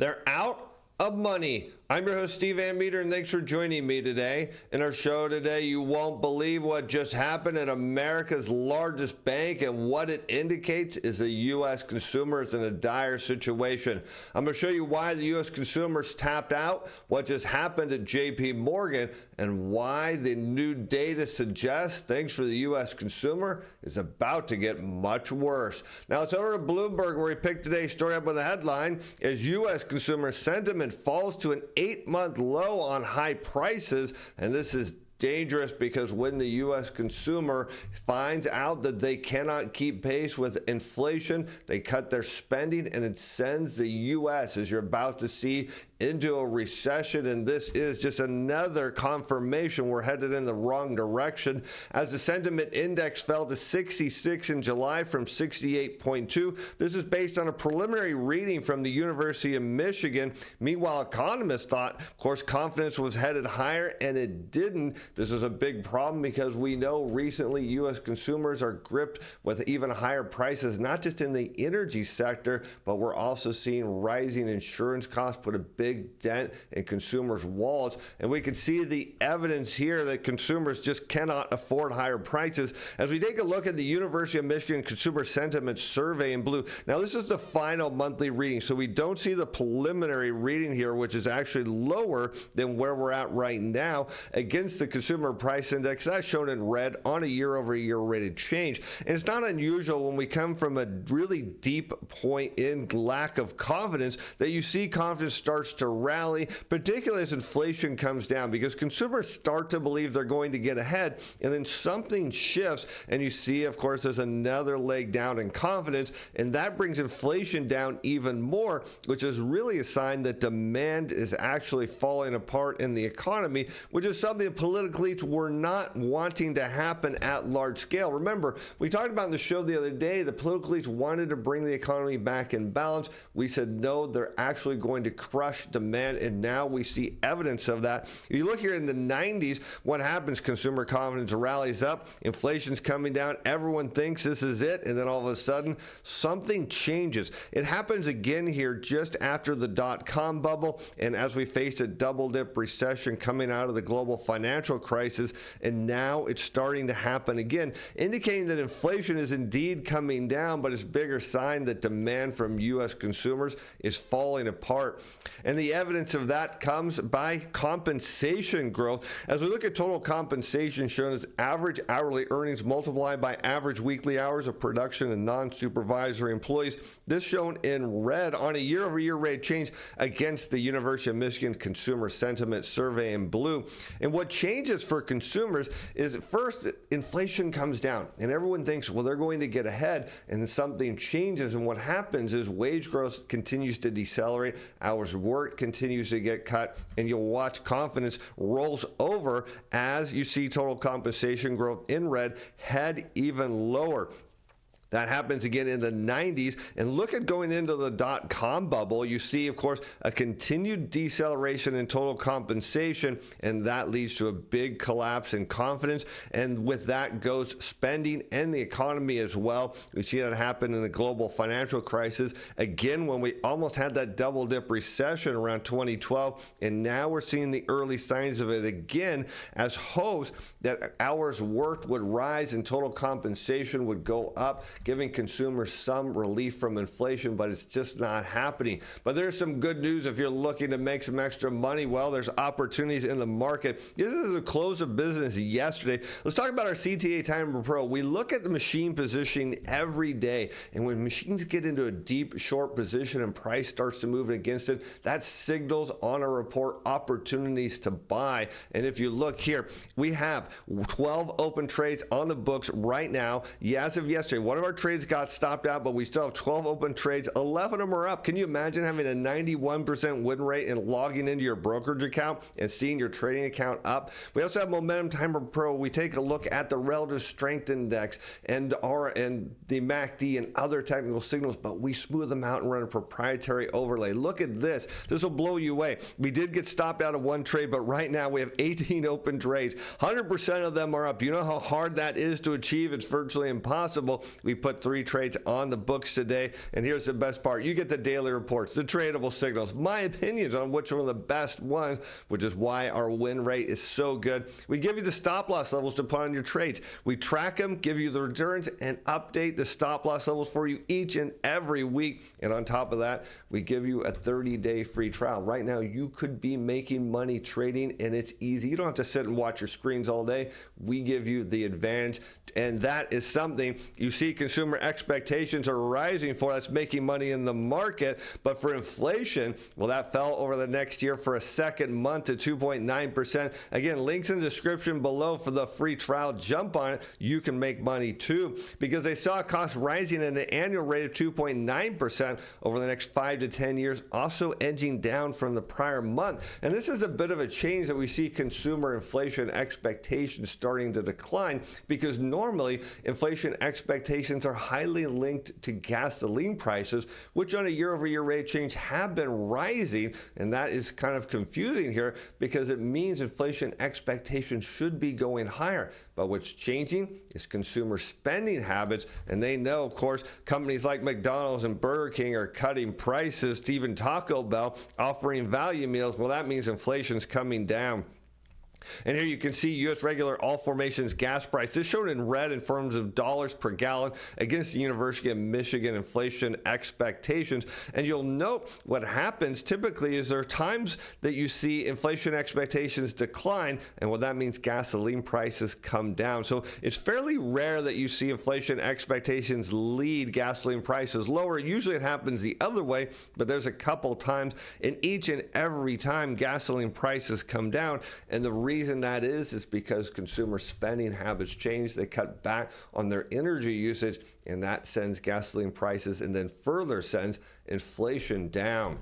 They're out of money. I'm your host, Steve Metre, and thanks for joining me today. In our show today, you won't believe what just happened at America's largest bank, and what it indicates is the U.S. consumer is in a dire situation. I'm going to show you why the U.S. consumers tapped out, what just happened at J.P. Morgan, and why the new data suggests things for the U.S. consumer is about to get much worse. Now, it's over to Bloomberg, where we picked today's story up with a headline, as U.S. consumer sentiment falls to an 8-month low on high prices, and this is dangerous because when the U.S. consumer finds out that they cannot keep pace with inflation, they cut their spending, and it sends the U.S., as you're about to see, into a recession. And this is just another confirmation we're headed in the wrong direction, as the sentiment index fell to 66 in July from 68.2. This is based on a preliminary reading from the University of Michigan. Meanwhile, economists thought, of course, confidence was headed higher, and it didn't. This is a big problem because we know recently U.S. consumers are gripped with even higher prices, not just in the energy sector, but we're also seeing rising insurance costs put a big dent in consumers' wallets. And we can see the evidence here that consumers just cannot afford higher prices. As we take a look at the University of Michigan Consumer Sentiment Survey in blue, now this is the final monthly reading, so we don't see the preliminary reading here, which is actually lower than where we're at right now against the consumer price index. That's shown in red on a year-over-year rate of change. And it's not unusual when we come from a really deep point in lack of confidence that you see confidence starts to rally, particularly as inflation comes down, because consumers start to believe they're going to get ahead, and then something shifts, and you see, of course, there's another leg down in confidence, and that brings inflation down even more, which is really a sign that demand is actually falling apart in the economy, which is something politically were not wanting to happen at large scale. Remember, we talked about in the show the other day, the political elites wanted to bring the economy back in balance. We said no, they're actually going to crush demand, and now we see evidence of that. If you look here in the 90s, what happens? Consumer confidence rallies up, inflation's coming down, everyone thinks this is it, and then all of a sudden, something changes. It happens again here just after the dot-com bubble, and as we face a double-dip recession coming out of the global financial crisis, and now it's starting to happen again, indicating that inflation is indeed coming down, but it's a bigger sign that demand from U.S. consumers is falling apart. And the evidence of that comes by compensation growth. As we look at total compensation shown as average hourly earnings multiplied by average weekly hours of production and non-supervisory employees, this shown in red on a year-over-year rate change against the University of Michigan Consumer Sentiment Survey in blue. And what changes for consumers is, first, inflation comes down and everyone thinks, well, they're going to get ahead, and then something changes, and what happens is wage growth continues to decelerate, hours of work continues to get cut, and you'll watch confidence rolls over as you see total compensation growth in red head even lower. That happens again in the 90s. And look at going into the dot-com bubble. You see, of course, a continued deceleration in total compensation, and that leads to a big collapse in confidence. And with that goes spending and the economy as well. We see that happen in the global financial crisis, again, when we almost had that double-dip recession around 2012. And now we're seeing the early signs of it again, as hopes that hours worked would rise and total compensation would go up, giving consumers some relief from inflation, but it's just not happening. But there's some good news if you're looking to make some extra money. Well, there's opportunities in the market. This is the close of business yesterday. Let's talk about our CTA Timer Pro. We look at the machine positioning every day, and when machines get into a deep short position and price starts to move against it, that signals on a report opportunities to buy. And if you look here, we have 12 open trades on the books right now. As of yesterday, one of our trades got stopped out, but we still have 12 open trades. 11 of them are up. Can you imagine having a 91% win rate and logging into your brokerage account and seeing your trading account up? We also have Momentum Timer Pro. We take a look at the relative strength index and the MACD and other technical signals, but we smooth them out and run a proprietary overlay. Look at this. This will blow you away. We did get stopped out of one trade, but right now we have 18 open trades. 100% of them are up. You know how hard that is to achieve? It's virtually impossible. We put 3 trades on the books today. And here's the best part. You get the daily reports, the tradable signals, my opinions on which one of the best ones, which is why our win rate is so good. We give you the stop loss levels to put on your trades. We track them, give you the returns, and update the stop loss levels for you each and every week. And on top of that, we give you a 30-day free trial. Right now, you could be making money trading, and it's easy. You don't have to sit and watch your screens all day. We give you the advantage, and that is something you see consumer expectations are rising for. That's making money in the market. But for inflation, well, that fell over the next year for a second month to 2.9%. Again, links in the description below for the free trial. Jump on it. You can make money too, because they saw costs rising at an annual rate of 2.9% over the next 5 to 10 years, also edging down from the prior month. And this is a bit of a change that we see consumer inflation expectations starting to decline, because normally inflation expectations are highly linked to gasoline prices, which on a year-over-year rate change have been rising. And that is kind of confusing here, because it means inflation expectations should be going higher. But what's changing is consumer spending habits, and they know, of course, companies like McDonald's and Burger King are cutting prices to even Taco Bell, offering value meals. Well, that means inflation's coming down. And here you can see U.S. regular all formations gas price. This shown in red in terms of dollars per gallon against the University of Michigan inflation expectations. And you'll note what happens typically is there are times that you see inflation expectations decline, and what that means, gasoline prices come down. So it's fairly rare that you see inflation expectations lead gasoline prices lower. Usually it happens the other way, but there's a couple times, and each and every time gasoline prices come down. And the reason that is because consumer spending habits change. They cut back on their energy usage, and that sends gasoline prices and then further sends inflation down.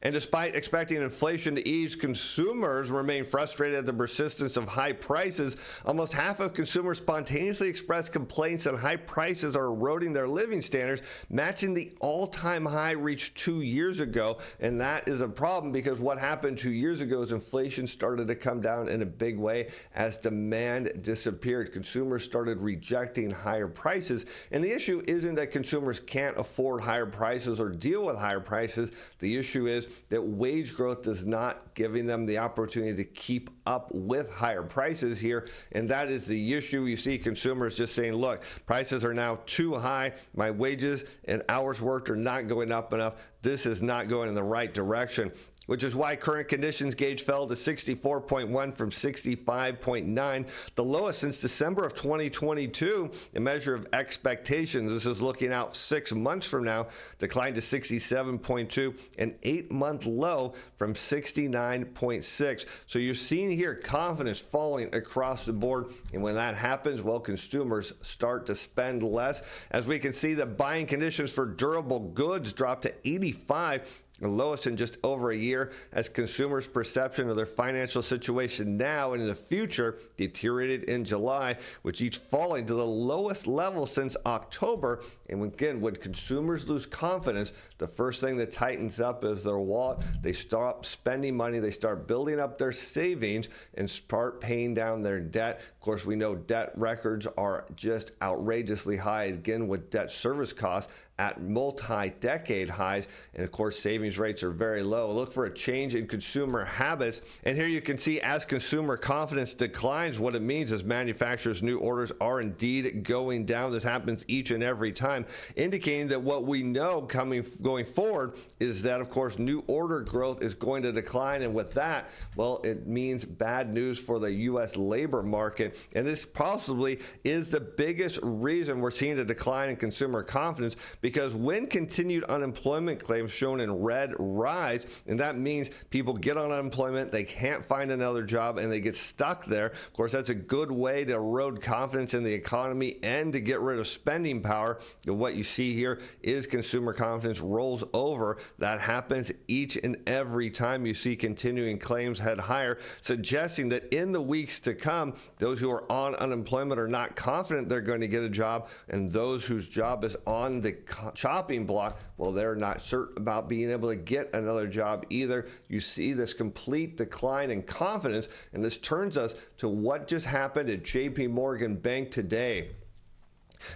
And despite expecting inflation to ease, consumers remain frustrated at the persistence of high prices. Almost half of consumers spontaneously express complaints that high prices are eroding their living standards, matching the all-time high reached 2 years ago. And that is a problem, because what happened 2 years ago is inflation started to come down in a big way as demand disappeared. Consumers started rejecting higher prices. And the issue isn't that consumers can't afford higher prices or deal with higher prices. The issue is that wage growth is not giving them the opportunity to keep up with higher prices here. And that is the issue. You see consumers just saying, look, prices are now too high. My wages and hours worked are not going up enough. This is not going in the right direction, which is why current conditions gauge fell to 64.1 from 65.9, the lowest since December of 2022. A measure of expectations, this is looking out 6 months from now, declined to 67.2, an 8-month low from 69.6. So you're seeing here confidence falling across the board. And when that happens, well, consumers start to spend less. As we can see, the buying conditions for durable goods dropped to 85, the lowest in just over a year, as consumers' perception of their financial situation now and in the future deteriorated in July, which each falling to the lowest level since October. And again, when consumers lose confidence, the first thing that tightens up is their wallet. They stop spending money, they start building up their savings and start paying down their debt. Of course, we know debt records are just outrageously high, again, with debt service costs at multi-decade highs, and of course savings rates are very low. Look for a change in consumer habits, and here you can see as consumer confidence declines, what it means is manufacturers' new orders are indeed going down. This happens each and every time, indicating that what we know going forward is that, of course, new order growth is going to decline, and with that, well, it means bad news for the U.S. labor market. And this possibly is the biggest reason we're seeing a decline in consumer confidence, because when continued unemployment claims shown in red rise, and that means people get on unemployment, they can't find another job, and they get stuck there. Of course, that's a good way to erode confidence in the economy and to get rid of spending power. And what you see here is consumer confidence rolls over. That happens each and every time you see continuing claims head higher, suggesting that in the weeks to come, those who are on unemployment are not confident they're going to get a job, and those whose job is on the chopping block, well, they're not certain about being able to get another job either. You see this complete decline in confidence, and this turns us to what just happened at JP Morgan Bank today.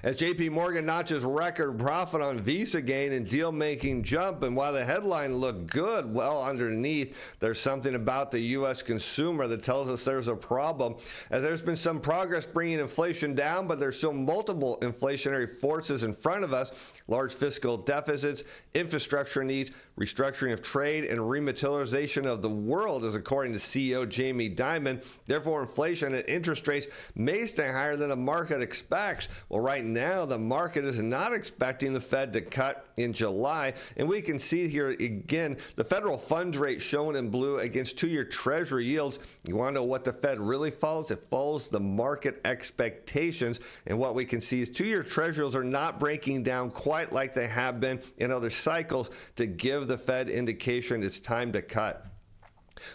As JP Morgan notches record profit on Visa gain and deal making jump, and while the headline looked good, well, underneath there's something about the U.S. consumer that tells us there's a problem. As there's been some progress bringing inflation down, but there's still multiple inflationary forces in front of us: large fiscal deficits, infrastructure needs, restructuring of trade, and rematerialization of the world, as according to CEO Jamie Dimon. Therefore, inflation and interest rates may stay higher than the market expects. Well, right now, the market is not expecting the Fed to cut in July, and we can see here again the federal funds rate shown in blue against two-year Treasury yields. You want to know what the Fed really follows? It follows the market expectations, and what we can see is two-year Treasuries are not breaking down quite like they have been in other cycles to give the Fed indication it's time to cut.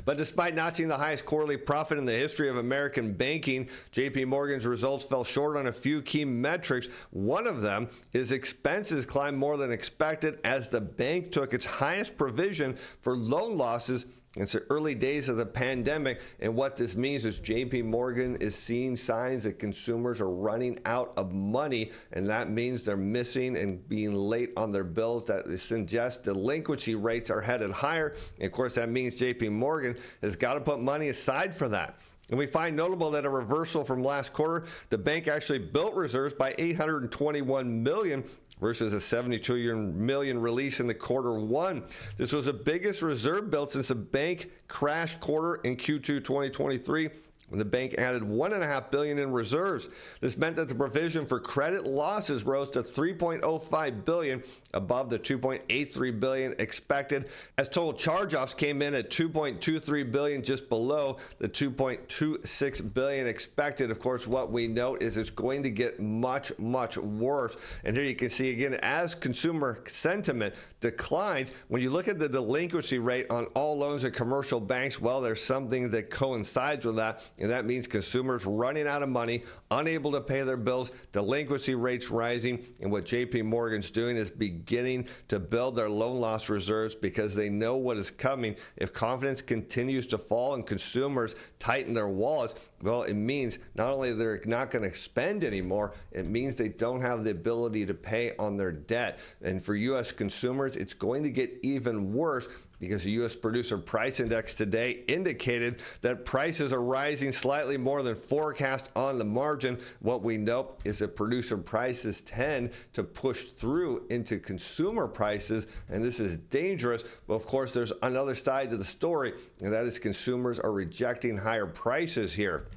But despite notching the highest quarterly profit in the history of American banking, JP Morgan's results fell short on a few key metrics. One of them is expenses climbed more than expected as the bank took its highest provision for loan losses since the early days of the pandemic. And what this means is JP Morgan is seeing signs that consumers are running out of money, and that means they're missing and being late on their bills. That suggests delinquency rates are headed higher. And of course, that means JP Morgan has got to put money aside for that. And we find notable that a reversal from last quarter, the bank actually built reserves by $821 million versus a $72 million release in the quarter one. This was the biggest reserve build since the bank crash quarter in Q2 2023, when the bank added $1.5 billion in reserves. This meant that the provision for credit losses rose to $3.05 billion, above the $2.83 billion expected, as total charge-offs came in at $2.23 billion, just below the $2.26 billion expected. Of course, what we note is it's going to get much, much worse. And here you can see again, as consumer sentiment declines, when you look at the delinquency rate on all loans at commercial banks, well, there's something that coincides with that, and that means consumers running out of money, unable to pay their bills, delinquency rates rising. And what JP Morgan's doing is beginning to build their loan loss reserves because they know what is coming. If confidence continues to fall and consumers tighten their wallets, well, it means not only they're not going to spend anymore, it means they don't have the ability to pay on their debt. And for U.S. consumers, it's going to get even worse, because the U.S. Producer Price Index today indicated that prices are rising slightly more than forecast on the margin. What we know is that producer prices tend to push through into consumer prices, and this is dangerous. But of course, there's another side to the story, and that is consumers are rejecting higher prices here.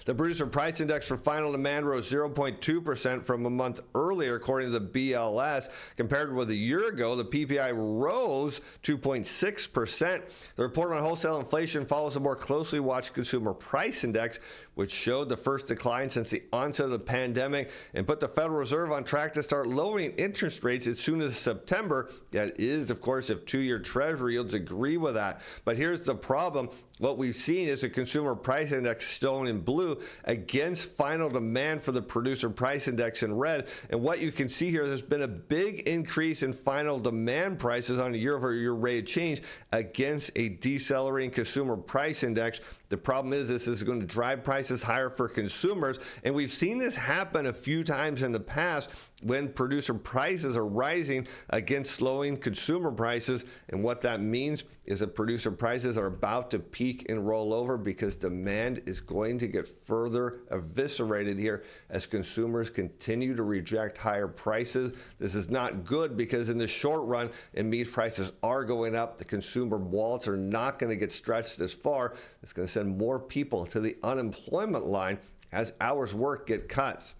The Producer Price Index for final demand rose 0.2% from a month earlier, according to the BLS. Compared with a year ago, the PPI rose 2.6%. The report on wholesale inflation follows a more closely watched Consumer Price Index, which showed the first decline since the onset of the pandemic and put the Federal Reserve on track to start lowering interest rates as soon as September. That is, of course, if two-year Treasury yields agree with that. But here's the problem. What we've seen is a Consumer Price Index shown in blue against final demand for the Producer Price Index in red. And what you can see here, there's been a big increase in final demand prices on a year-over-year rate of change against a decelerating Consumer Price Index. The problem is this is going to drive prices higher for consumers, and we've seen this happen a few times in the past when producer prices are rising against slowing consumer prices. And what that means is that producer prices are about to peak and roll over because demand is going to get further eviscerated here as consumers continue to reject higher prices. This is not good because in the short run, it means prices are going up. The consumer wallets are not going to get stretched as far. It's going to send more people to the unemployment line as hours worked get cut.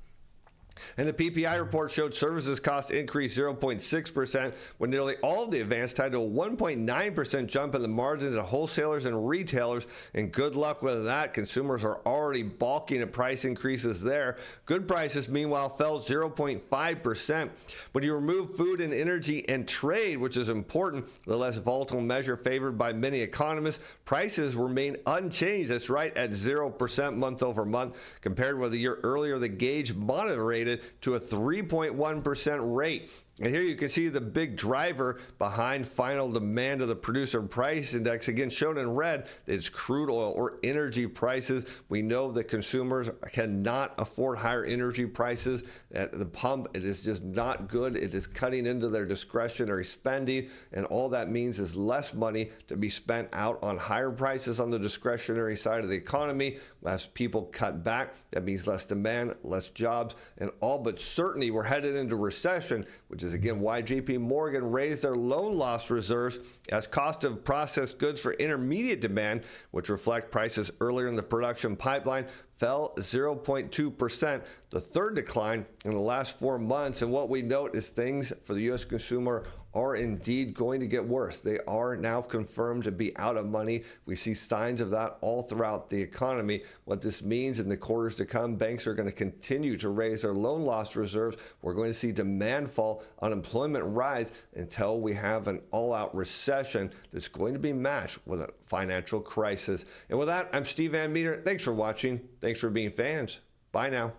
And the PPI report showed services costs increased 0.6%, with nearly all of the advance tied to a 1.9% jump in the margins of wholesalers and retailers. And good luck with that. Consumers are already balking at price increases there. Good prices, meanwhile, fell 0.5%. When you remove food and energy and trade, which is important, the less volatile measure favored by many economists, prices remain unchanged. That's right, at 0% month over month. Compared with a year earlier, the gauge moderated to a 3.1% rate. And here you can see the big driver behind final demand of the producer price index, again shown in red. It's crude oil or energy prices. We know that consumers cannot afford higher energy prices at the pump. It is just not good. It is cutting into their discretionary spending, and all that means is less money to be spent out on higher prices on the discretionary side of the economy. As people cut back, that means less demand, less jobs, and all but certainly we're headed into recession, which is again why JP Morgan raised their loan loss reserves as cost of processed goods for intermediate demand, which reflect prices earlier in the production pipeline, fell 0.2%, the third decline in the last 4 months. And what we note is things for the U.S. consumer are indeed going to get worse. They are now confirmed to be out of money. We see signs of that all throughout the economy. What this means in the quarters to come, banks are going to continue to raise their loan loss reserves. We're going to see demand fall, unemployment rise until we have an all-out recession that's going to be matched with a financial crisis. And with that, I'm Steve Van Metre. Thanks for watching. Thanks for being fans. Bye now.